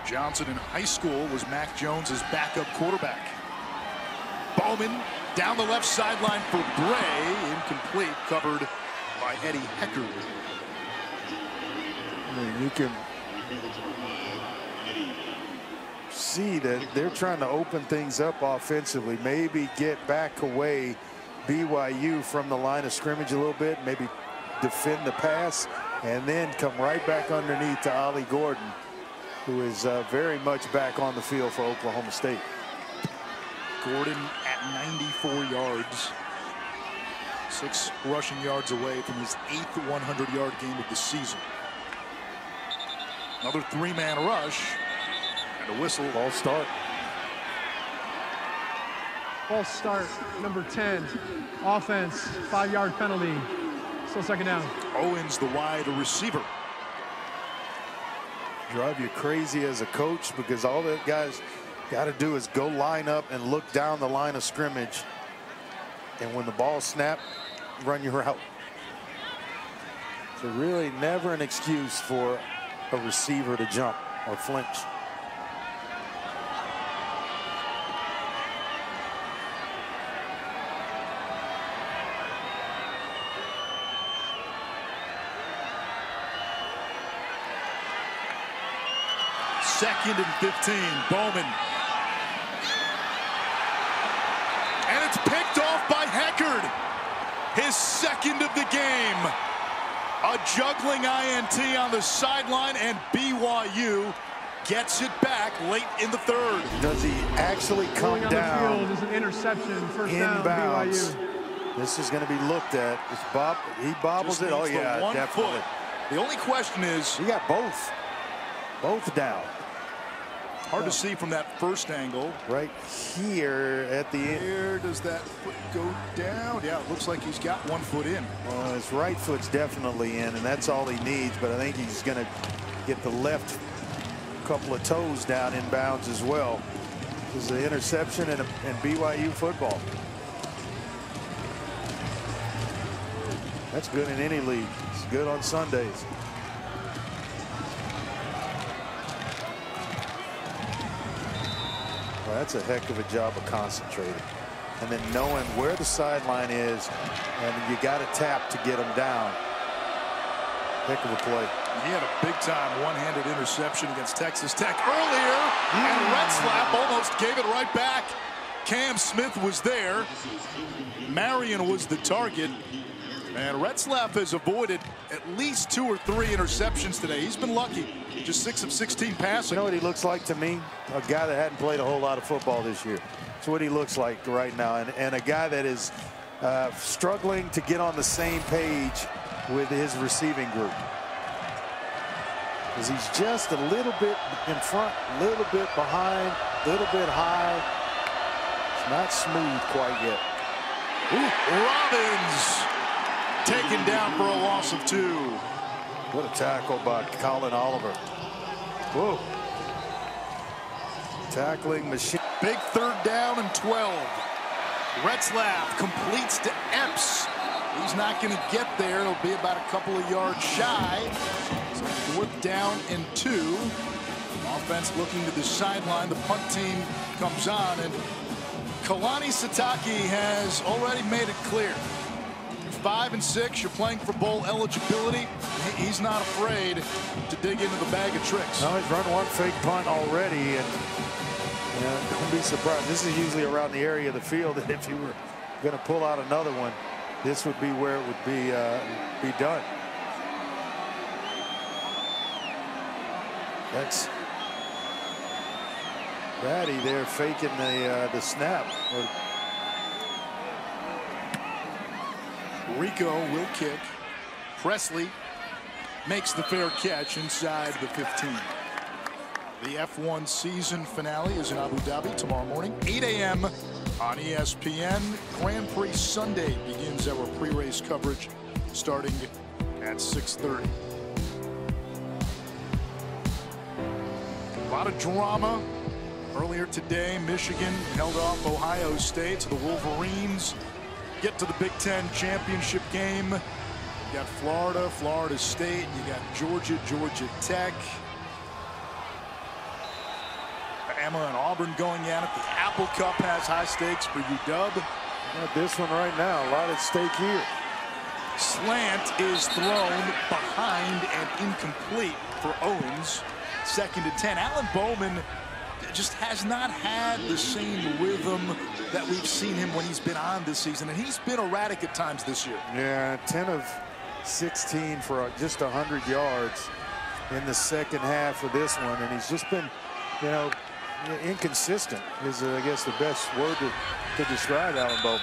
Johnson in high school was Mac Jones's backup quarterback. Bowman down the left sideline for Bray. Incomplete, covered by Eddie Heckard. You can see that they're trying to open things up offensively, maybe get back away BYU from the line of scrimmage a little bit, maybe defend the pass, and then come right back underneath to Ollie Gordon, who is very much back on the field for Oklahoma State. Gordon at 94 yards, 6 rushing yards away from his 8th 100-yard game of the season. Another 3-man rush and a whistle. Ball start. Ball start, number 10. Offense, 5-yard penalty. Still second down. Owens, the wide receiver. Drive you crazy as a coach, because all that guys got to do is go line up and look down the line of scrimmage, and when the ball snapped, run your route. So really never an excuse for a receiver to jump or flinch. Second and 15. Bowman. And it's picked off by Heckard. His second of the game. A juggling INT on the sideline, and BYU gets it back late in the third. Does he actually come down? There's an interception. First down, inbounds. BYU. This is going to be looked at. He bobbles it. Oh yeah, definitely. Foot. The only question is, he got both down. Hard to see from that first angle. Right here at the end. Where does that foot go down? Yeah, it looks like he's got 1 foot in. Well, his right foot's definitely in, and that's all he needs. But I think he's going to get the left couple of toes down in bounds as well. This is an interception and BYU football. That's good in any league. It's good on Sundays. Well, that's a heck of a job of concentrating, and then knowing where the sideline is, and you got to tap to get them down. Heck of a play. He had a big-time one-handed interception against Texas Tech earlier, and Retzlaff almost gave it right back. Cam Smith was there. Marion was the target. And Retzlaff has avoided at least 2 or 3 interceptions today. He's been lucky. Just 6 of 16 passing. You know what he looks like to me? A guy that hadn't played a whole lot of football this year. That's what he looks like right now. And a guy that is struggling to get on the same page with his receiving group. Because he's just a little bit in front, a little bit behind, a little bit high. It's not smooth quite yet. Ooh, Robbins taken down for a loss of 2. What a tackle by Colin Oliver. Whoa. Tackling machine. Big 3rd down and 12. Retzlaff completes to Epps. He's not going to get there. It'll be about a couple of yards shy. So 4th down and 2. Offense looking to the sideline. The punt team comes on, and Kalani Sitake has already made it clear. 5 and 6, you're playing for bowl eligibility. He's not afraid to dig into the bag of tricks. No, he's run 1 fake punt already, and don't be surprised. This is usually around the area of the field, and if you were going to pull out another one, this would be where it would be done. That's Batty there faking the snap. Rico will kick. Presley makes the fair catch inside the 15. The F1 season finale is in Abu Dhabi tomorrow morning, 8 a.m. on ESPN. Grand Prix Sunday begins our pre-race coverage starting at 6:30. A lot of drama earlier today. Michigan held off Ohio State, so the Wolverines get to the Big Ten championship game. You got Florida, Florida State. You got Georgia, Georgia Tech. Alabama and Auburn going at it. The Apple Cup has high stakes for UW. This one right now, a lot at stake here. Slant is thrown behind and incomplete for Owens. 2nd and 10. Alan Bowman just has not had the same rhythm that we've seen him when he's been on this season, and he's been erratic at times this year. Yeah, 10 of 16 for just 100 yards in the second half of this one, and he's just been, you know, inconsistent is, I guess, the best word to describe Alan Bowman.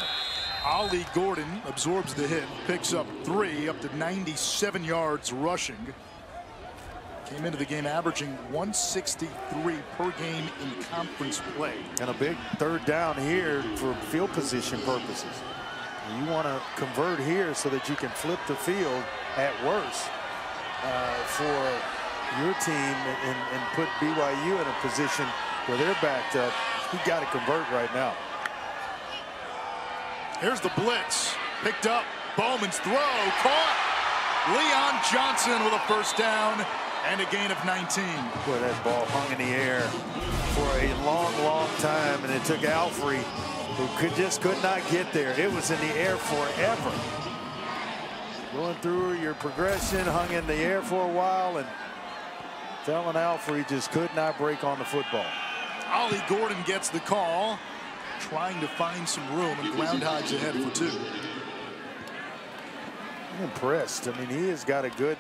Ollie Gordon absorbs the hit, picks up 3, up to 97 yards rushing. Came into the game averaging 163 per game in conference play. And a big 3rd down here for field position purposes. You want to convert here so that you can flip the field at worst for your team and put BYU in a position where they're backed up. You got to convert right now. Here's the blitz. Picked up. Bowman's throw. Caught. Leon Johnson with a 1st down and a gain of 19. Boy, that ball hung in the air for a long time, and it took Alfrey, who just could not get there. It was in the air forever. Going through your progression, hung in the air for a while, and Talon Alfrey just could not break on the football. Ollie Gordon gets the call, trying to find some room, and Groundhogs ahead for 2. I'm impressed. I mean, he has got a good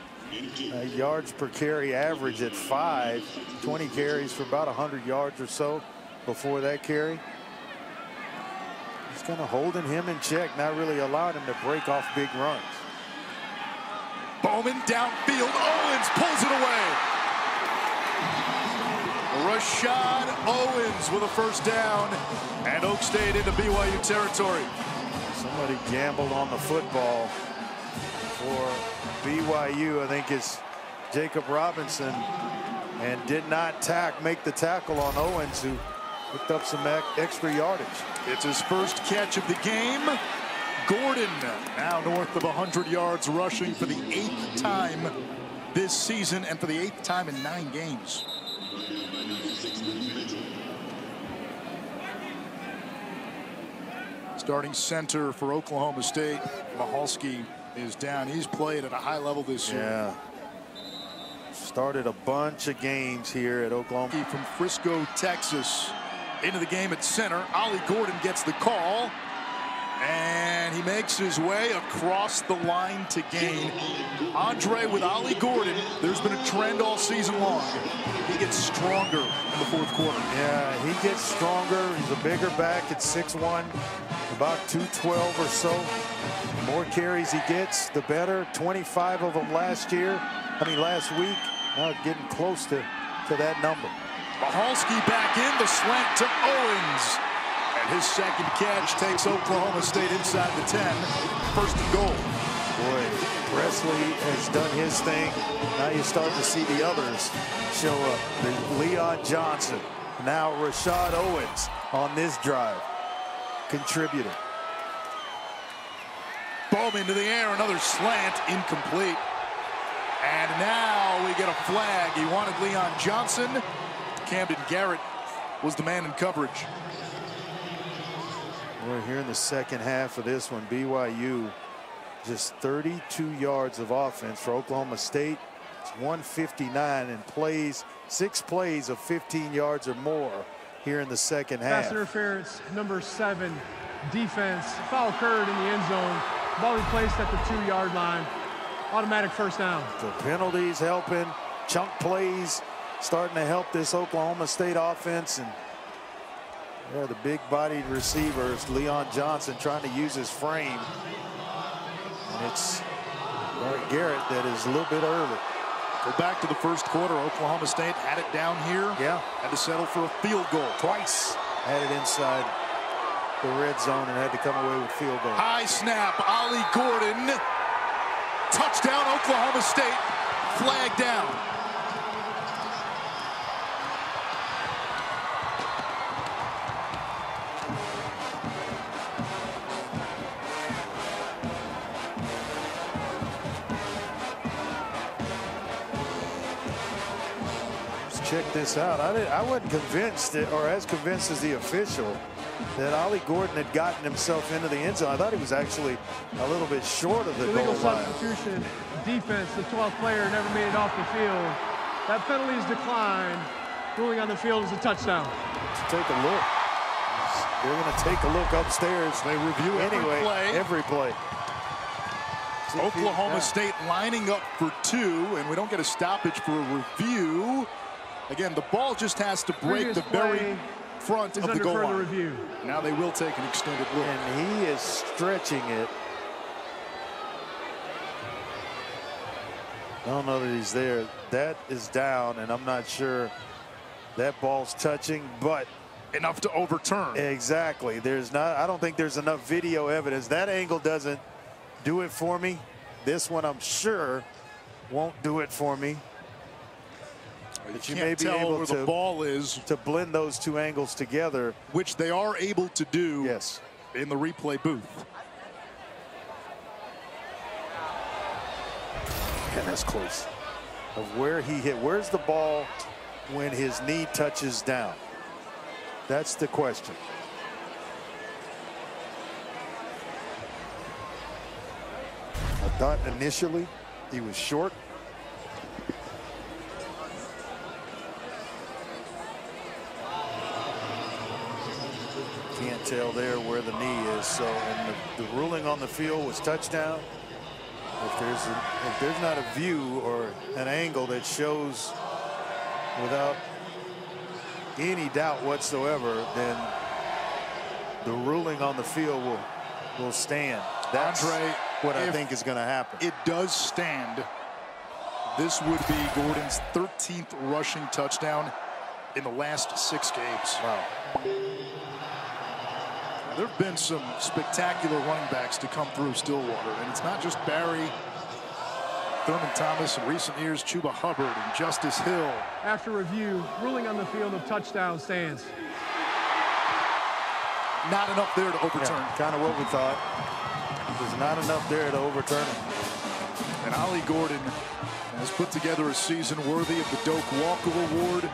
yards per carry average at 5, 20 carries for about 100 yards or so before that carry. He's kind of holding him in check, not really allowing him to break off big runs. Bowman downfield. Owens pulls it away. Rashad Owens with a 1st down, and Oak State into BYU territory. Somebody gambled on the football for BYU. I think it's Jacob Robinson, and did not make the tackle on Owens, who picked up some extra yardage. It's his 1st catch of the game. Gordon now north of 100 yards rushing for the 8th time this season, and for the 8th time in 9 games. Starting center for Oklahoma State, Mahalski, is down. He's played at a high level this year. Yeah. Started a bunch of games here at Oklahoma. From Frisco, Texas, into the game at center. Ollie Gordon gets the call, and he makes his way across the line to gain. Andre with Ollie Gordon, there's been a trend all season long. He gets stronger in the 4th quarter. Yeah, he gets stronger. He's a bigger back at 6'1", about 212 or so. The more carries he gets, the better. 25 of them last week. Now getting close to that number. Mahalski back in, the slant to Owens. And his 2nd catch takes Oklahoma State inside the 10. 1st and goal. Boy, Presley has done his thing. Now you start to see the others show up. Leon Johnson, now Rashad Owens on this drive, contributing. Bowman to the air, another slant, incomplete. And now we get a flag. He wanted Leon Johnson. Camden Garrett was the man in coverage. We're here in the second half of this one. BYU just 32 yards of offense for Oklahoma State. It's 159 and plays, 6 plays of 15 yards or more here in the second half. Pass interference, number 7, defense. Foul occurred in the end zone. Ball replaced at the 2-yard line. Automatic 1st down. The penalties helping. Chunk plays starting to help this Oklahoma State offense. And yeah, the big-bodied receivers, Leon Johnson, trying to use his frame. And it's Garrett that is a little bit early. Go back to the 1st quarter. Oklahoma State had it down here. Yeah. Had to settle for a field goal. Twice had it inside the red zone and had to come away with field goal. High snap. Ollie Gordon. Touchdown, Oklahoma State. Flag down. check this out. I wasn't convinced, or as convinced as the official, that Ollie Gordon had gotten himself into the end zone. I thought he was actually a little bit short of the illegal goal line. substitution, defense, the 12th player never made it off the field. That penalty is declined. Ruling on the field is a touchdown. Let's take a look. They're going to take a look upstairs. They review every play. Oklahoma State lining up for 2, and we don't get a stoppage for a review. Again, the ball just has to break the very front of the goal line. Review. Now they will take an extended look. And he is stretching it. I don't know that he's there. That is down, and I'm not sure that ball's touching, but enough to overturn. Exactly. I don't think there's enough video evidence. That angle doesn't do it for me. This one, I'm sure, won't do it for me. But you may be able where the ball is to blend those two angles together, which they are able to do. Yes. In the replay booth. And that's close. Of where he hit. Where's the ball when his knee touches down? That's the question. I thought initially he was short. Can't tell there where the knee is. So, and the ruling on the field was touchdown. If there's not a view or an angle that shows without any doubt whatsoever, then the ruling on the field will stand. That's what I think is going to happen. It does stand. This would be Gordon's 13th rushing touchdown in the last 6 games. Wow. There have been some spectacular running backs to come through Stillwater, and it's not just Barry, Thurman Thomas, in recent years, Chuba Hubbard and Justice Hill. After review, ruling on the field of touchdown stands. Not enough there to overturn. Yeah, kind of what we thought. There's not enough there to overturn it. And Ollie Gordon has put together a season worthy of the Doak Walker Award.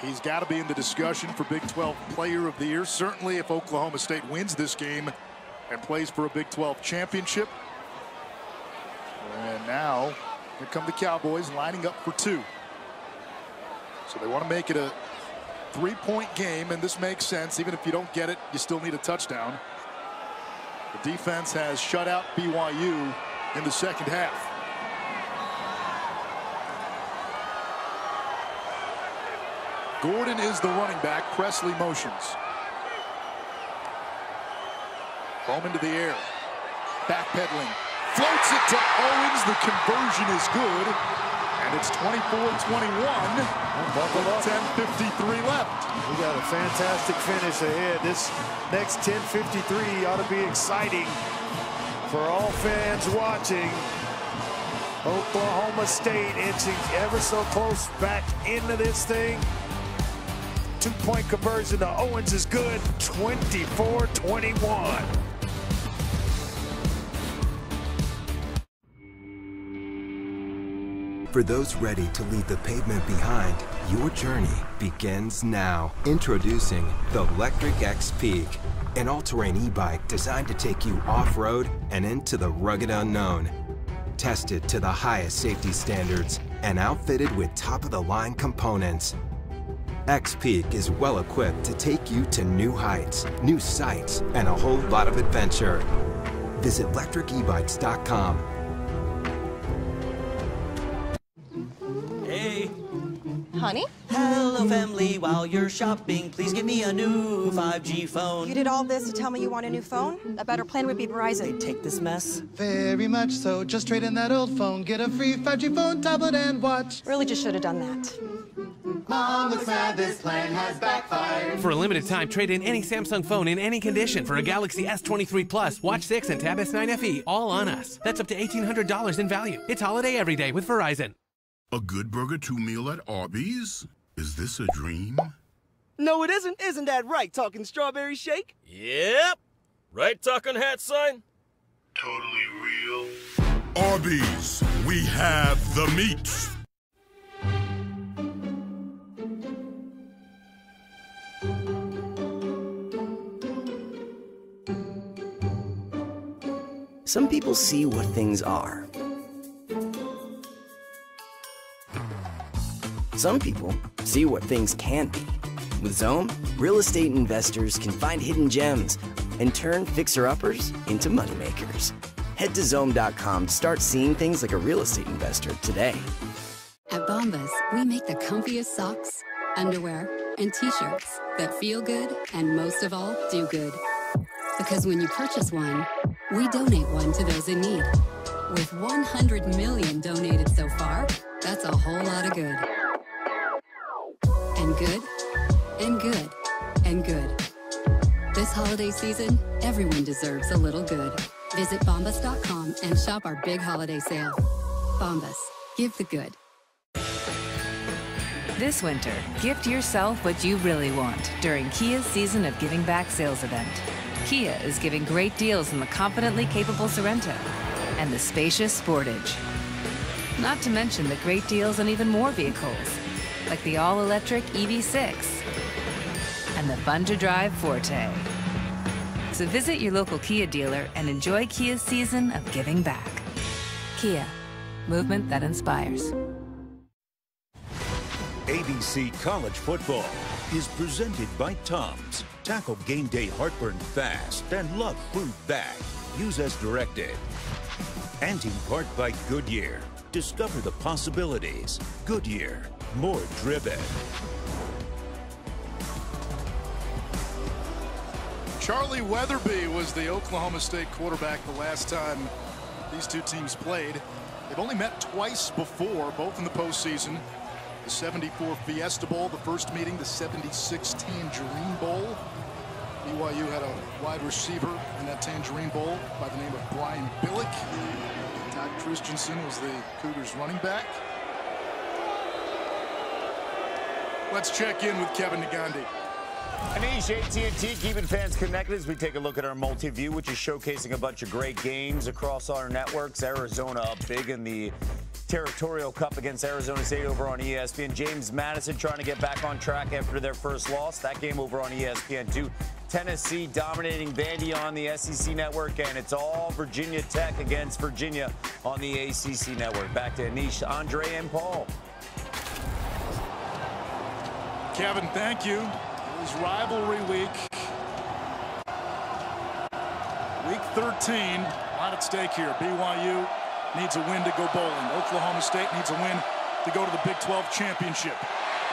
He's got to be in the discussion for Big 12 Player of the Year. Certainly if Oklahoma State wins this game and plays for a Big 12 championship. And now, here come the Cowboys lining up for 2. So they want to make it a 3-point game, and this makes sense. Even if you don't get it, you still need a touchdown. The defense has shut out BYU in the second half. Gordon is the running back. Presley motions. Home into the air. Backpedaling. Floats it to Owens. The conversion is good. And it's 24-21. 10:53 left. We got a fantastic finish ahead. This next 10:53 ought to be exciting for all fans watching. Oklahoma State inching ever so close back into this thing. 2-point conversion to Owens is good. 24-21. For those ready to leave the pavement behind, your journey begins now. Introducing the Electric X Peak, an all-terrain e-bike designed to take you off-road and into the rugged unknown. Tested to the highest safety standards and outfitted with top-of-the-line components. X-Peak is well equipped to take you to new heights, new sights, and a whole lot of adventure. Visit electricebikes.com. Hey. Honey? Hello, family. While you're shopping, please get me a new 5G phone. You did all this to tell me you want a new phone? A better plan would be Verizon. They take this mess? Very much so. Just trade in that old phone. Get a free 5G phone, tablet, and watch. Really just should have done that. Mom looks mad this plan has backfired. For a limited time, trade in any Samsung phone in any condition for a Galaxy S23 Plus, Watch 6, and Tab S9 FE, all on us. That's up to $1,800 in value. It's holiday every day with Verizon. A good burger 2 meal at Arby's? Is this a dream? No, it isn't. Isn't that right, talking strawberry shake? Yep. Right, talking hat sign? Totally real. Arby's, we have the meat. Some people see what things are. Some people see what things can be. With Zome, real estate investors can find hidden gems and turn fixer-uppers into moneymakers. Head to Zome.com to start seeing things like a real estate investor today. At Bombas, we make the comfiest socks, underwear, and T-shirts that feel good and, most of all, do good. Because when you purchase one, we donate one to those in need. With 100 million donated so far, that's a whole lot of good. And good, and good, and good. This holiday season, everyone deserves a little good. Visit Bombas.com and shop our big holiday sale. Bombas, give the good. This winter, gift yourself what you really want during Kia's Season of Giving Back sales event. Kia is giving great deals on the confidently capable Sorento and the spacious Sportage. Not to mention the great deals on even more vehicles, like the all-electric EV6 and the fun-to-drive Forte. So visit your local Kia dealer and enjoy Kia's Season of Giving Back. Kia, movement that inspires. ABC College Football is presented by Tums. Tackle game day heartburn fast and love fruit back. Use as directed. And in part by Goodyear. Discover the possibilities. Goodyear, more driven. Charlie Weatherby was the Oklahoma State quarterback the last time these two teams played. They've only met twice before, both in the postseason. The 74 Fiesta Bowl, the first meeting, the 76 Tangerine Bowl. BYU had a wide receiver in that Tangerine Bowl by the name of Brian Billick. Todd Christensen was the Cougars running back. Let's check in with Kevin Negandhi. Anish, AT&T, keeping fans connected as we take a look at our multi-view, which is showcasing a bunch of great games across our networks. Arizona up big in the Territorial Cup against Arizona State over on ESPN. James Madison trying to get back on track after their first loss. That game over on ESPN2. Tennessee dominating Vandy on the SEC network, and it's all Virginia Tech against Virginia on the ACC network. Back to Anish, Andre, and Paul. Kevin, thank you. It was rivalry week. Week 13, a lot at stake here. BYU needs a win to go bowling. Oklahoma State needs a win to go to the Big 12 championship.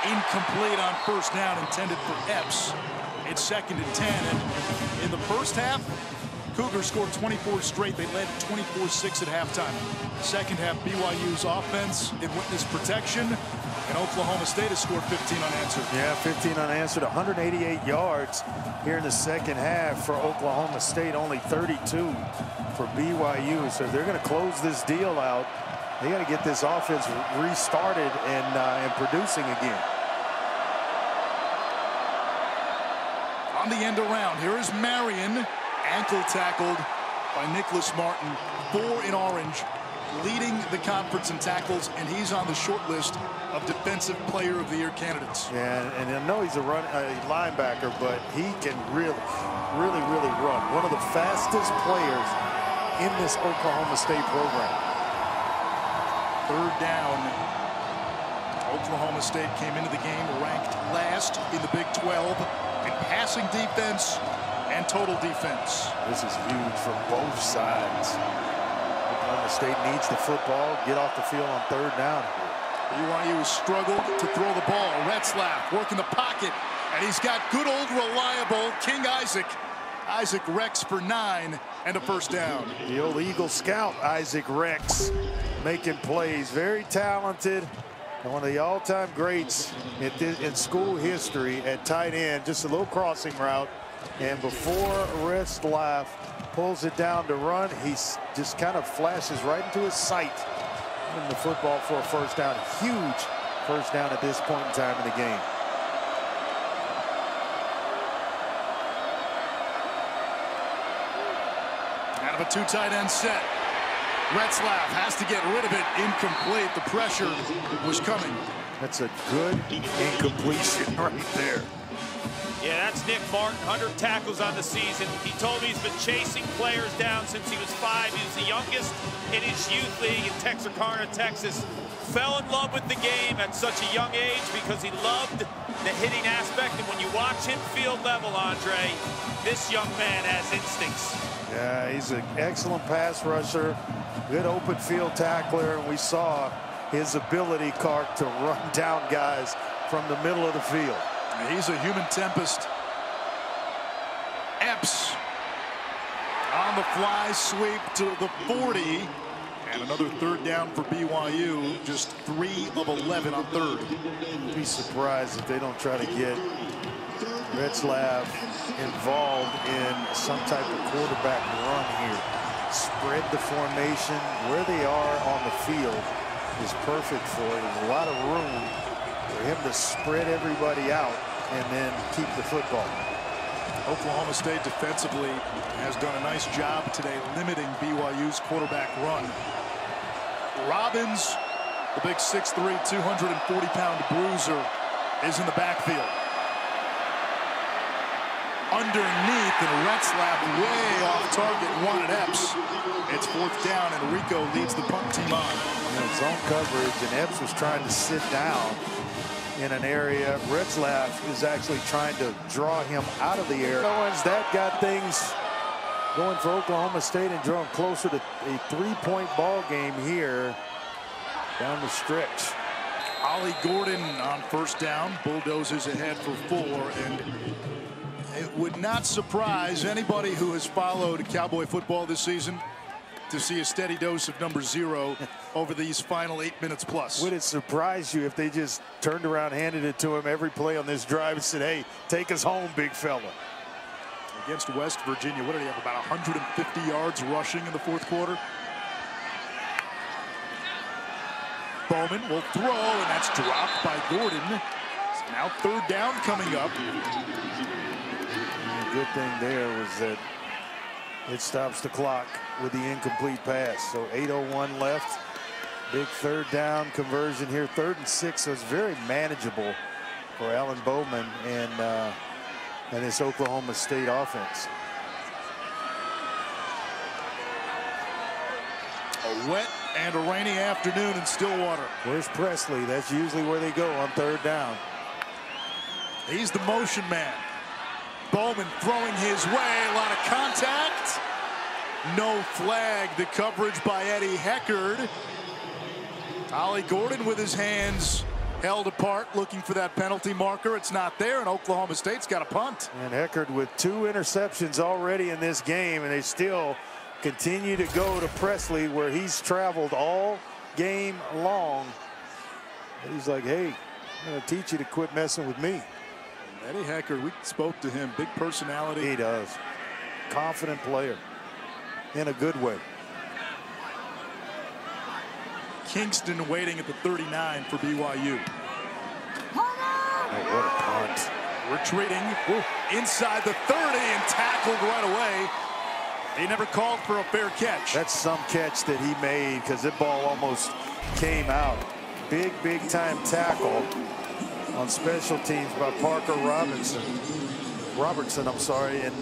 Incomplete on first down, intended for Epps. It's 2nd and 10. And in the first half, Cougars scored 24 straight. They led 24-6 at halftime. Second half, BYU's offense in witness protection. And Oklahoma State has scored 15 unanswered. Yeah, 15 unanswered, 188 yards here in the second half for Oklahoma State, only 32 for BYU. So they're going to close this deal out. They got to get this offense restarted and producing again. On the end around, here is Marion, ankle tackled by Nicholas Martin, 4 in orange, leading the conference in tackles, and he's on the short list of Defensive Player of the Year candidates. Yeah, and I know he's a linebacker, but he can really run. One of the fastest players in this Oklahoma State program. Third down. Oklahoma State came into the game ranked last in the Big 12 in passing defense and total defense. This is huge from both sides. Oklahoma State needs the football, get off the field on third down. BYU has struggled to throw the ball. Retzlaff working the pocket, and he's got good old reliable King Isaac. Isaac Rex for 9 and a first down. The old Eagle Scout Isaac Rex making plays, very talented. And one of the all-time greats in school history at tight end. Just a little crossing route, and before Retzlaff pulls it down to run, he just kind of flashes right into his sight in the football for a first down. Huge first down at this point in time in the game. Out of a 2 tight end set. Retzlaff has to get rid of it. Incomplete. The pressure was coming. That's a good incompletion right there. Yeah, that's Nick Martin, 100 tackles on the season. He told me he's been chasing players down since he was 5. He was the youngest in his youth league in Texarkana, Texas. Fell in love with the game at such a young age because he loved the hitting aspect. And when you watch him field level, Andre, this young man has instincts. Yeah, he's an excellent pass rusher, good open field tackler, and we saw his ability, Clark, to run down guys from the middle of the field. He's a human tempest. Epps on the fly sweep to the 40. And another third down for BYU. Just 3 of 11 on third. Be surprised if they don't try to get Retzlaff involved in some type of quarterback run here. Spread the formation. Where they are on the field is perfect for it. There's a lot of room for him to spread everybody out and then keep the football. Oklahoma State defensively has done a nice job today limiting BYU's quarterback run. Robbins, the big 6'3", 240-pound bruiser, is in the backfield. Underneath, and Retzlaff way off target, wanted Epps. It's 4th down, and Rico leads the punt team on. Zone coverage, and Epps was trying to sit down in an area. Retzlaff is actually trying to draw him out of the air. That got things going for Oklahoma State and drawing closer to a 3-point ball game here down the stretch. Ollie Gordon on 1st down, bulldozes ahead for 4, and it would not surprise anybody who has followed Cowboy football this season to see a steady dose of number 0 over these final 8 minutes plus. Would it surprise you if they just turned around, handed it to him every play on this drive and said, hey, take us home, big fella? Against West Virginia, what did he have, about 150 yards rushing in the 4th quarter? Bowman will throw, and that's dropped by Gordon. So now 3rd down coming up. The good thing there was that it stops the clock with the incomplete pass. So 8:01 left. Big 3rd down conversion here. 3rd and 6, so it's very manageable for Alan Bowman and this Oklahoma State offense. A wet and a rainy afternoon in Stillwater. Where's Presley? That's usually where they go on 3rd down. He's the motion man. Bowman throwing his way. A lot of contact. No flag. The coverage by Eddie Heckard. Ollie Gordon with his hands held apart, looking for that penalty marker. It's not there, and Oklahoma State's got a punt. And Heckard with 2 interceptions already in this game, and they still continue to go to Presley, where he's traveled all game long. And he's like, hey, I'm going to teach you to quit messing with me. Eddie Heckard, we spoke to him. Big personality. He does. Confident player in a good way. Kingston waiting at the 39 for BYU. Oh, what a punt. Retreating inside the 30 and tackled right away. They never called for a fair catch. That's some catch that he made, because that ball almost came out. Big time tackle on special teams by Parker Robertson, I'm sorry. And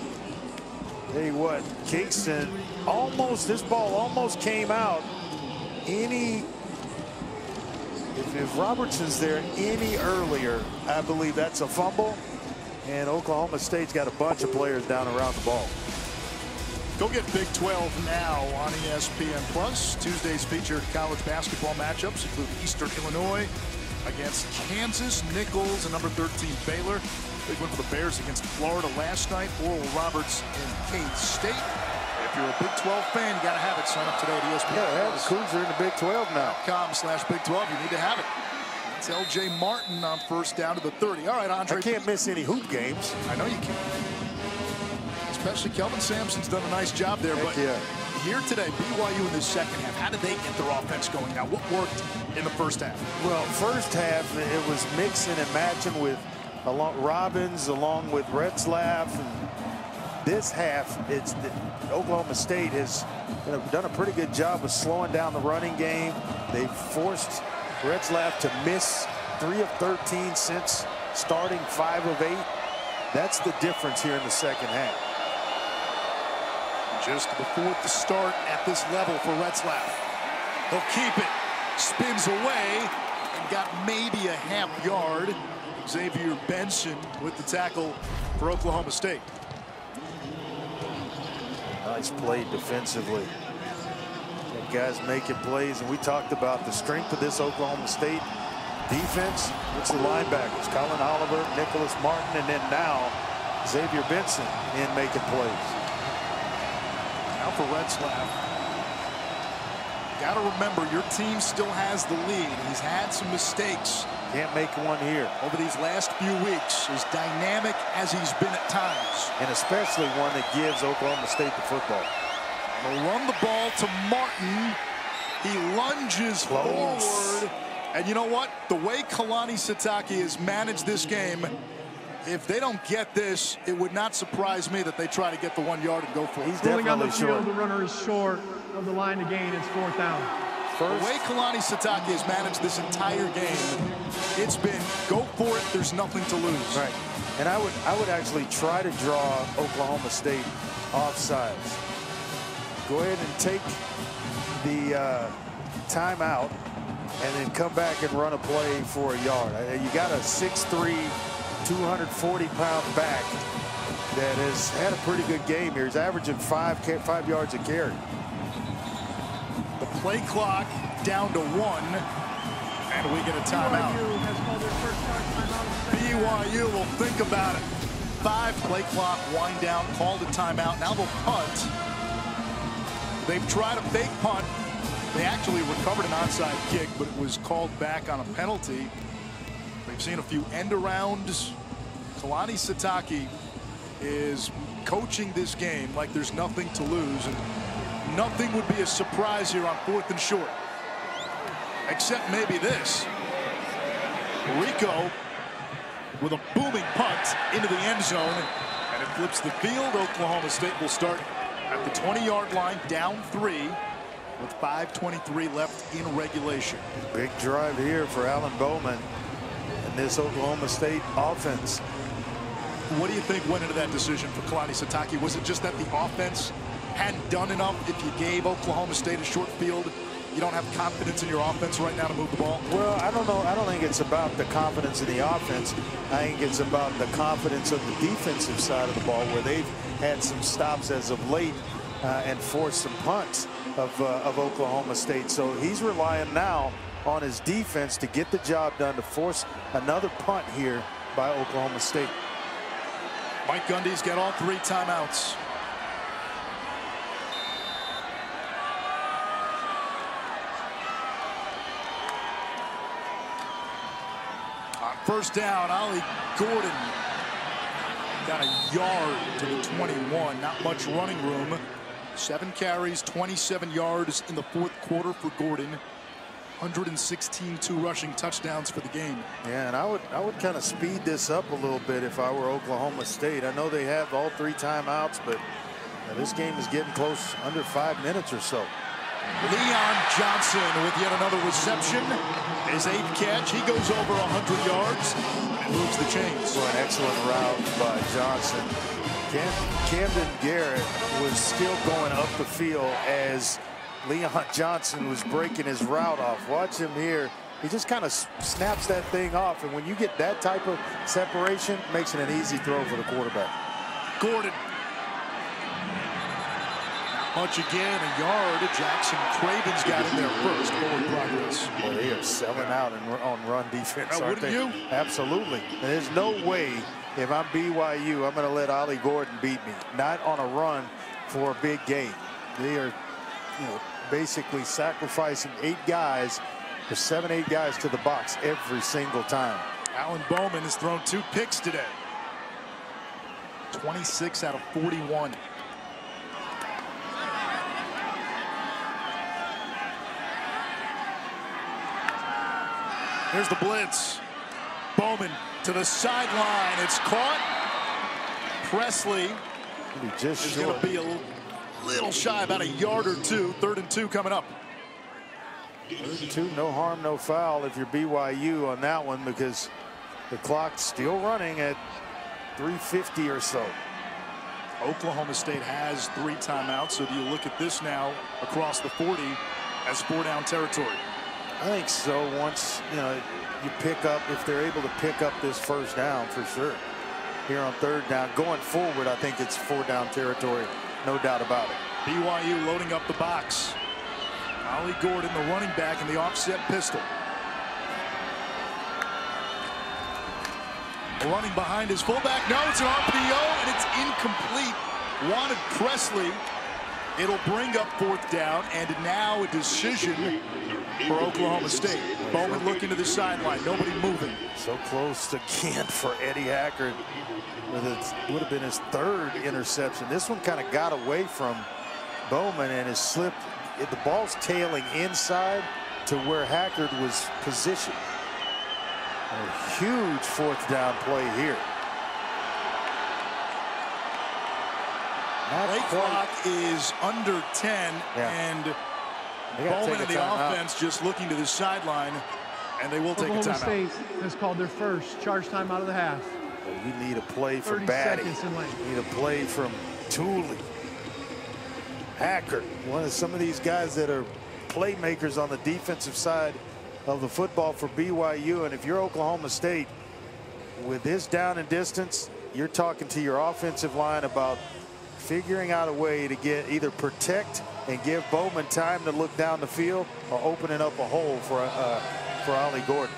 tell you what, Kingston this ball almost came out. If Robertson's there any earlier, I believe that's a fumble. And Oklahoma State's got a bunch of players down around the ball. Go get Big 12 now on ESPN+. Tuesday's featured college basketball matchups include Eastern Illinois against Kansas, Nichols, and number 13 Baylor. Big win for the Bears against Florida last night. Oral Roberts and K-State. If you're a Big 12 fan, you got to have it. Sign up today at ESPN. Yeah, the Cougs are in the Big 12 now. .com/Big 12. You need to have it. That's L.J. Martin on 1st down to the 30. All right, Andre. I can't miss any hoop games. I know you can't. Especially Kelvin Sampson's done a nice job there. But here today, BYU in the 2nd half, how did they get their offense going now? What worked in the 1st half? Well, 1st half, it was mixing and matching with Robbins along with Retzlaff. And this half, Oklahoma State has done a pretty good job of slowing down the running game. They've forced Retzlaff to miss 3 of 13 since starting 5 of 8. That's the difference here in the second half. Just the fourth to start at this level for Retzlaff. He'll keep it. Spins away and got maybe a half yard. Xavier Benson with the tackle for Oklahoma State. Nice play defensively. That guys making plays, and we talked about the strength of this Oklahoma State defense. It's the linebackers, Colin Oliver, Nicholas Martin, and then now Xavier Benson in making plays. Now for Retzlaff. Got to remember, your team still has the lead. He's had some mistakes. Can't make one here. Over these last few weeks, as dynamic as he's been at times. And especially one that gives Oklahoma State the football. They'll run the ball to Martin. He lunges forward. And you know what? The way Kalani Sitake has managed this game, if they don't get this, it would not surprise me that they try to get the 1 yard and go for it. He's Ruling on the definitely field, short. the runner is short of the line to gain. It's 4th down. The way Kalani Sitake has managed this entire game, it's been go for it, there's nothing to lose. Right. And I would actually try to draw Oklahoma State offsides. Go ahead and take the timeout and then come back and run a play for a yard. You got a 6'3", 240-pound back that has had a pretty good game here. He's averaging 5 yards a carry. The play clock down to 1, and we get a timeout. BYU has called their first timeout. BYU will think about it. 5, play clock, wind down, called a timeout. Now they'll punt. They've tried a fake punt. They actually recovered an onside kick, but it was called back on a penalty. We've seen a few end arounds. Kalani Sitake is coaching this game like there's nothing to lose, and nothing would be a surprise here on 4th and short, except maybe this. Rico with a booming punt into the end zone, and it flips the field. Oklahoma State will start at the 20-yard line, down 3, with 5:23 left in regulation. Big drive here for Alan Bowman and this Oklahoma State offense. What do you think went into that decision for Kalani Sitake? Was it just that the offense hadn't done enough? If you gave Oklahoma State a short field, you don't have confidence in your offense right now to move the ball? Well, I don't know. I don't think it's about the confidence in the offense. I think it's about the confidence of the defensive side of the ball, where they've had some stops as of late and forced some punts of Oklahoma State. So he's relying now on his defense to get the job done, to force another punt here by Oklahoma State. Mike Gundy's got all 3 timeouts. On 1st down, Ollie Gordon got a yard to the 21. Not much running room. 7 carries, 27 yards in the 4th quarter for Gordon. 116 rushing touchdowns for the game. Yeah, and I would kind of speed this up a little bit if I were Oklahoma State. I know they have all 3 timeouts, but this game is getting close, under 5 minutes or so. Leon Johnson with yet another reception. His 8th catch. He goes over 100 yards and moves the chains. So an excellent route by Johnson. Camden Garrett was still going up the field as Leon Johnson was breaking his route off. Watch him here. He just kind of snaps that thing off, and when you get that type of separation, it makes it an easy throw for the quarterback. Gordon. Much again, a yard. Jackson Craven's got in there first. Forward progress. Well, they are selling out on run defense, aren't they? Wouldn't you? Absolutely. And there's no way, if I'm BYU, I'm going to let Ollie Gordon beat me. Not on a run for a big gain. They are, basically sacrificing 8 guys, or 7, 8 guys to the box every single time. Alan Bowman has thrown 2 picks today. 26 out of 41. Here's the blitz. Bowman to the sideline. It's caught. Presley is going to be a little shy, about a yard or 2. 3rd and 2 coming up. 3rd and 2, no harm, no foul if you're BYU on that one, because the clock's still running at 350 or so. Oklahoma State has 3 timeouts. So do you look at this now across the 40 as 4-down territory? I think so. Once you pick up, if they're able to pick up this first down, for sure. Here on 3rd down, going forward, I think it's 4-down territory, no doubt about it. BYU loading up the box. Ollie Gordon, the running back, in the offset pistol. Running behind his fullback. No, it's an RPO, and it's incomplete. Wanted Presley. It'll bring up 4th down, and now a decision for Oklahoma State. Bowman looking to the sideline. Nobody moving. So close again for Eddie Hackard. It would have been his 3rd interception. This one kind of got away from Bowman and has slipped. The ball's tailing inside to where Hackard was positioned. A huge 4th down play here. Play clock is under 10, and Bowman and the offense just looking to the sideline, and they will take a timeout. Oklahoma State has called their first charge time out of the half. You need a play from Batty. You need a play from Tooley. Hackard, some of these guys that are playmakers on the defensive side of the football for BYU. And if you're Oklahoma State, with this down and distance, you're talking to your offensive line about figuring out a way to get either protect and give Bowman time to look down the field, or opening up a hole for Ollie Gordon.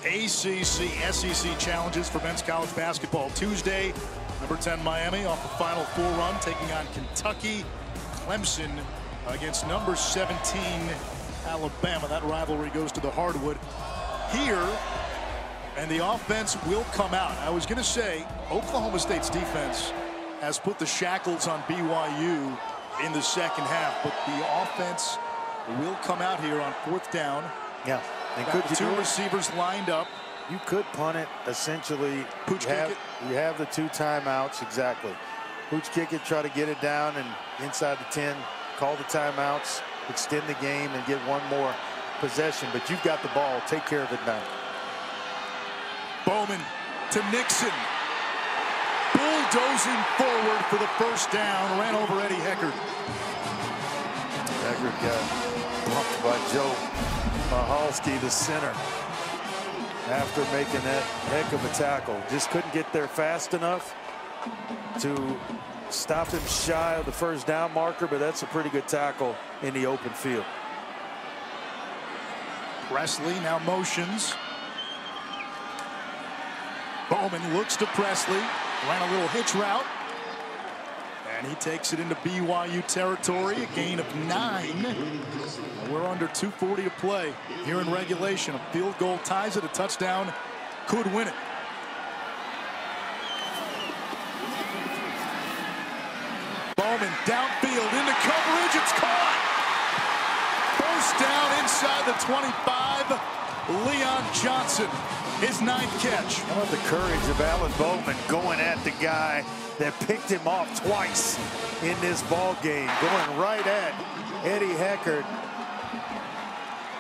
ACC, SEC challenges for men's college basketball Tuesday. Number 10 Miami off the Final Four run, taking on Kentucky. Clemson against number 17 Alabama. That rivalry goes to the hardwood here, and the offense will come out. I was going to say Oklahoma State's defense has put the shackles on BYU in the 2nd half, but the offense will come out here on 4th down. Yeah, and got the 2 receivers lined up. You could punt it, essentially. You have the 2 timeouts, exactly. Pooch kick it, try to get it down and inside the 10, call the timeouts, extend the game, and get one more possession. But you've got the ball. Take care of it now. Bowman to Nixon. Bulldozing forward for the 1st down. Ran over Eddie Hackard. Hackard got bumped by Joe Mahalski, the center, after making that heck of a tackle. Just couldn't get there fast enough to stop him shy of the 1st down marker, but that's a pretty good tackle in the open field. Presley now motions. Bowman looks to Presley, ran a little hitch route, and he takes it into BYU territory, a gain of 9. We're under 2:40 to play here in regulation. A field goal ties it, a touchdown could win it. Bowman downfield into coverage, it's caught. 1st down inside the 25. Leon Johnson, his 9th catch. How about the courage of Alan Bowman going at the guy that picked him off twice in this ball game, going right at Eddie Hackard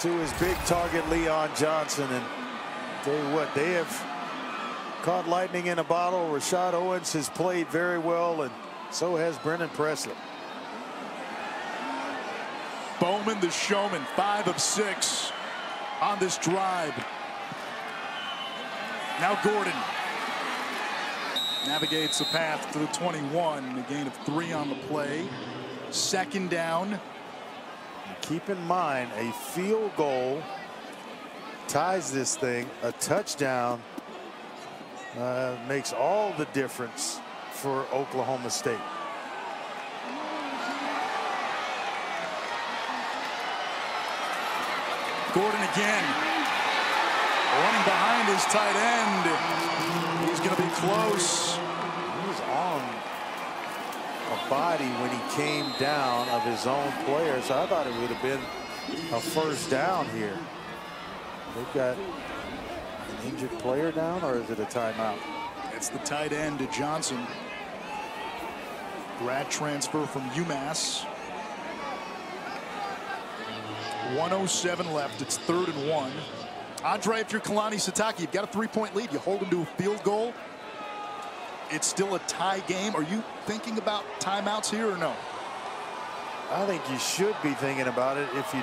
to his big target Leon Johnson. And tell you what, they have caught lightning in a bottle. Rashad Owens has played very well, and so has Brennan Presley. Bowman, the showman, 5 of 6 on this drive. Now Gordon navigates the path to the 21. A gain of 3 on the play. 2nd down. Keep in mind, a field goal ties this thing. A touchdown makes all the difference for Oklahoma State. Gordon again, running behind his tight end. He's going to be close. He was on a body when he came down of his own player, so I thought it would have been a 1st down here. They've got an injured player down, or is it a timeout? It's the tight end to Johnson. Grad transfer from UMass. 1:07 left. It's 3rd and 1. Andre, if you're Kalani Sitake, you've got a 3-point lead. You hold him to a field goal. it's still a tie game. Are you thinking about timeouts here or no? I think you should be thinking about it. If you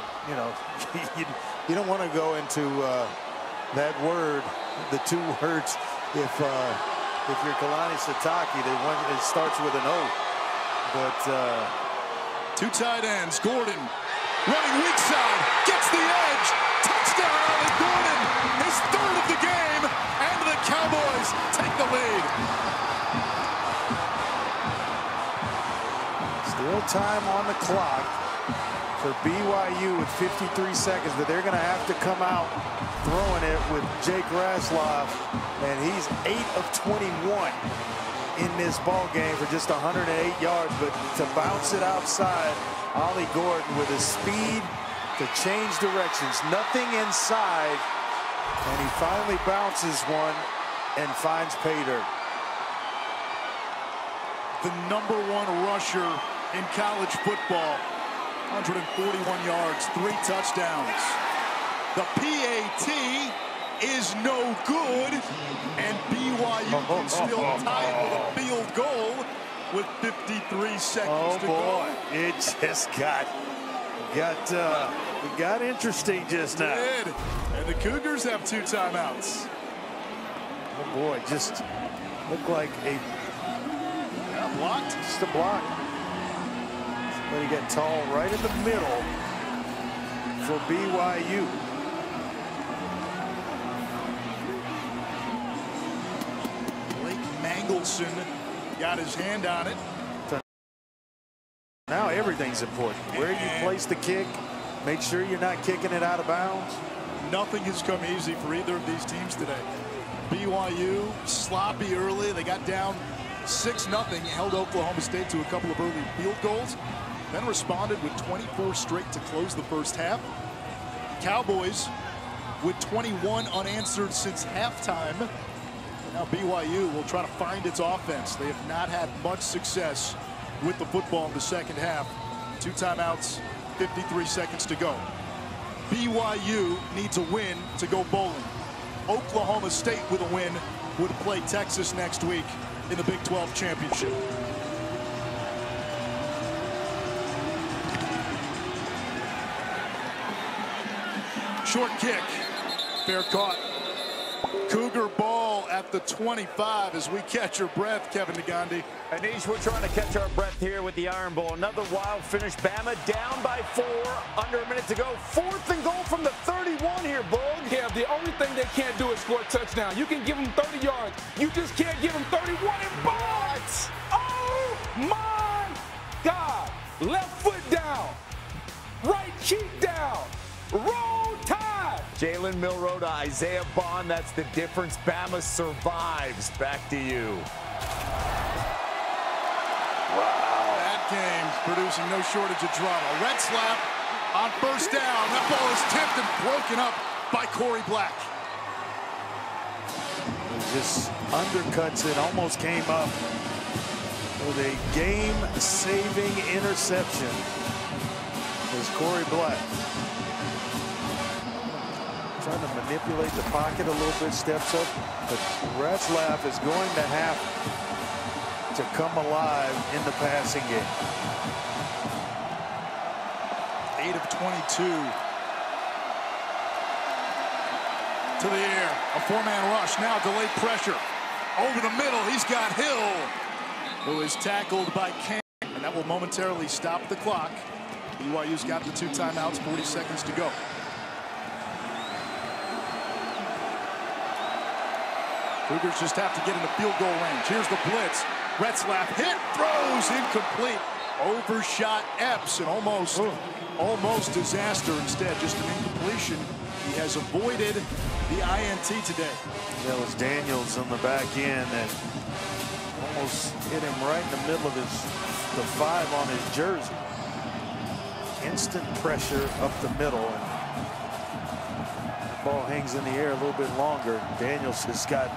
don't want to go into that word, the two words. If you're Kalani Sitake, it starts with an O. But two tight ends. Gordon running weak side, gets the edge. Touchdown, Ollie Gordon. His third of the game, and the Cowboys take the lead. Still time on the clock for BYU with 53 seconds, but they're going to have to come out throwing it with Jake Rasloff, and he's 8 of 21 in this ball game for just 108 yards, but to bounce it outside, Ollie Gordon with his speed to change directions, nothing inside, and he finally bounces one and finds pay dirt. The #1 rusher in college football, 141 yards, 3 touchdowns. The PAT is no good, and BYU can still tie it with a field goal with 53 seconds to go. It just got interesting just now. It did. And the Cougars have 2 timeouts. Oh boy, just looked like a blocked. Just a block. Somebody got tall right in the middle for BYU. Mangleson got his hand on it. Now everything's important. Where you place the kick, make sure you're not kicking it out of bounds. Nothing has come easy for either of these teams today. BYU sloppy early. They got down 6-0, held Oklahoma State to a couple of early field goals, then responded with 24 straight to close the first half. Cowboys with 21 unanswered since halftime. Now BYU will try to find its offense. They have not had much success with the football in the second half. 2 timeouts, 53 seconds to go. BYU needs a win to go bowling. Oklahoma State with a win would play Texas next week in the Big 12 championship. Short kick, fair caught. Cougar ball at the 25 as we catch our breath, Kevin Negandhi. Anish, we're trying to catch our breath here with the Iron Bowl. Another wild finish. Bama down by 4, under a minute to go. 4th and goal from the 31 here, Bull. Yeah, the only thing they can't do is score a touchdown. You can give them 30 yards. You just can't give them 31 and bullets. Oh, my God. Left foot down. Right cheek down. Roll Tide. Jalen Milroe to Isaiah Bond. That's the difference. Bama survives. Back to you. Wow. That game producing no shortage of drama. Red slap on first down. That ball is tipped and broken up by Corey Black. He just undercuts it. Almost came up with a game-saving interception. Is Corey Black. Trying to manipulate the pocket a little bit, steps up, but Retzlaff is going to have to come alive in the passing game. 8 of 22. To the air, a 4-man rush, now delayed pressure. Over the middle, he's got Hill, who is tackled by Cam, and that will momentarily stop the clock. BYU's got the 2 timeouts, 40 seconds to go. Cougars just have to get in the field goal range. Here's the blitz. Retzlaff hit, throws, incomplete. Overshot Epps, and almost disaster instead. Just an incompletion. He has avoided the INT today. That was Daniels on the back end that almost hit him right in the middle of the 5 on his jersey. Instant pressure up the middle, and the ball hangs in the air a little bit longer. Daniels has got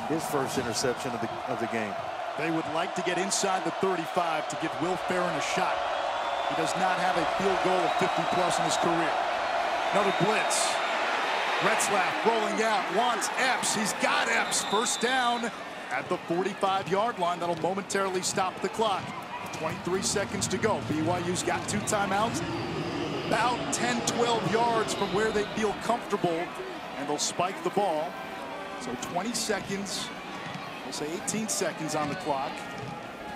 his first interception of the game. They would like to get inside the 35 to give Will Ferrin a shot. He does not have a field goal of 50+ in his career. Another blitz. Retzlaff rolling out, wants Epps. He's got Epps. First down at the 45-yard line. That'll momentarily stop the clock. 23 seconds to go. BYU's got 2 timeouts. About 10, 12 yards from where they feel comfortable, and they'll spike the ball. So 20 seconds, we'll say 18 seconds on the clock.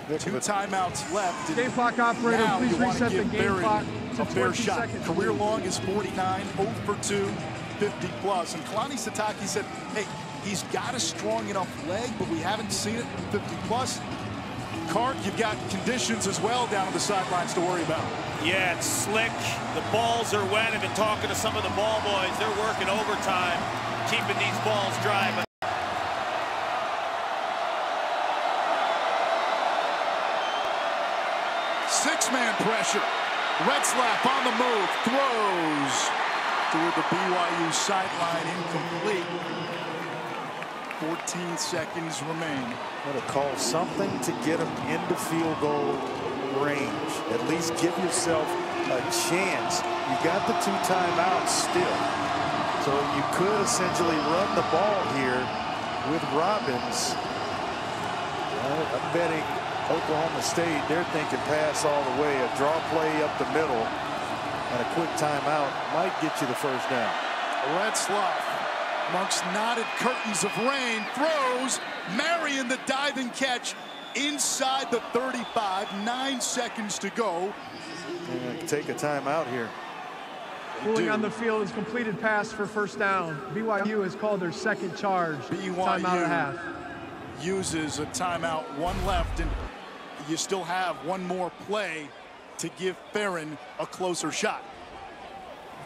2 timeouts left. Game clock operator, now please reset the game clock to a fair 20 shot. seconds. Career long is 49, 0 for 2, 50 plus. And Kalani Sitake said, hey, he's got a strong enough leg, but we haven't seen it in 50 plus. Cart, you've got conditions as well down on the sidelines to worry about. Yeah, it's slick. The balls are wet. I've been talking to some of the ball boys. They're working overtime, keeping these balls dry. But six-man pressure. Retzlaff on the move, throws toward the BYU sideline, incomplete. 14 seconds remain. Got to call something to get them into field goal range. At least give yourself a chance. You got the 2 timeouts still. So you could essentially run the ball here with Robbins. I'm betting Oklahoma State, they're thinking pass all the way. A draw play up the middle and a quick timeout might get you the first down. Retzlaff, amongst knotted curtains of rain, throws. Marion, the diving catch inside the 35. 9 seconds to go. Take a timeout here. Ruling on the field is completed pass for first down. BYU has called their second charge. Timeout and a half. Uses a timeout, 1 left, and you still have 1 more play to give Farron a closer shot.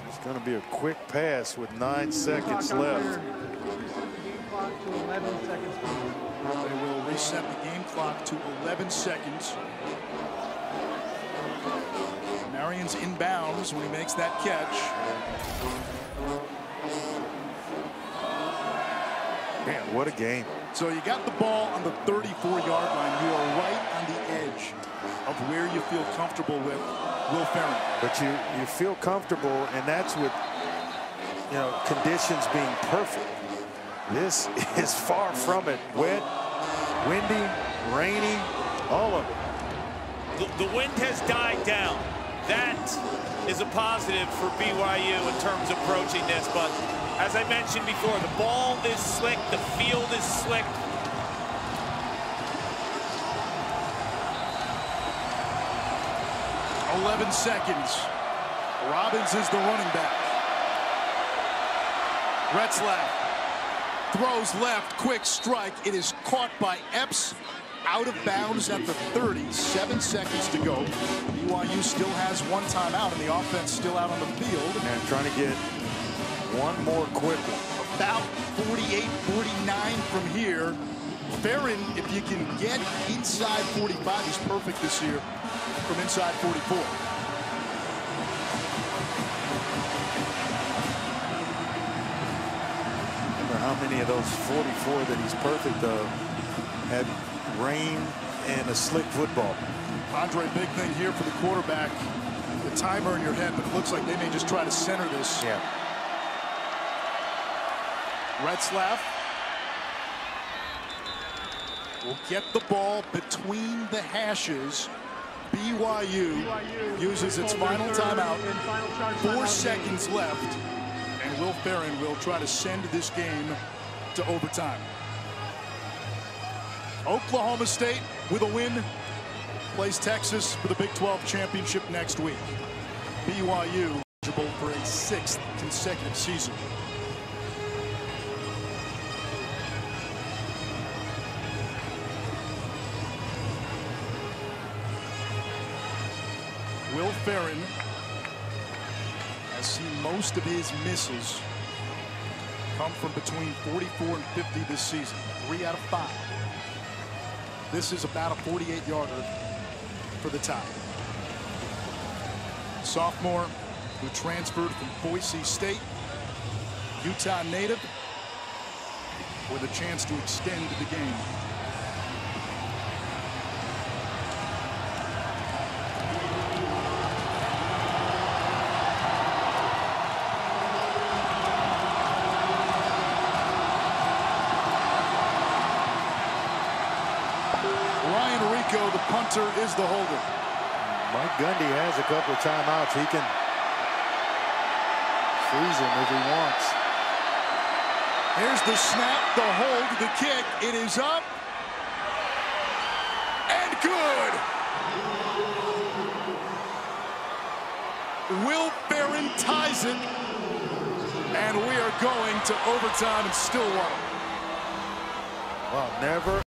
It's going to be a quick pass with 9 seconds left. They will reset the game clock to 11 seconds. Marion's inbounds when he makes that catch. Man, what a game. So you got the ball on the 34-yard line. You are right on the edge of where you feel comfortable with Will Farron. But you feel comfortable, and that's with, you know, conditions being perfect. This is far from it. Wet, windy, rainy, all of it. The wind has died down. That is a positive for BYU in terms of approaching this. But as I mentioned before, the ball is slick. The field is slick. "11 seconds. Robbins is the running back. Retzlaff throws left, quick strike. It is caught by Epps, out of bounds at the 30. 7 seconds to go. BYU still has 1 timeout, and the offense still out on the field. And trying to get 1 more quick one. About 48, 49 from here. Farron, if you can get inside 45, he's perfect this year from inside 44. How many of those 44 that he's perfect of had rain and a slick football? Andre, big thing here for the quarterback. The timer in your head, but it looks like they may just try to center this. Yeah. Retzlaff will get the ball between the hashes. BYU uses its final timeout. 4 seconds left. And Will Farron will try to send this game to overtime. Oklahoma State with a win plays Texas for the Big 12 championship next week. BYU eligible for a 6th consecutive season. Will Farron has seen most of his misses come from between 44 and 50 this season. 3 out of 5. This is about a 48-yarder for the tie. Sophomore who transferred from Boise State, Utah native, with a chance to extend the game. Rico, the punter, is the holder. Mike Gundy has a couple of timeouts. He can freeze him if he wants. Here's the snap, the hold, the kick. It is up. And good. Will Barron ties it. And we are going to overtime in Stillwater. Well, never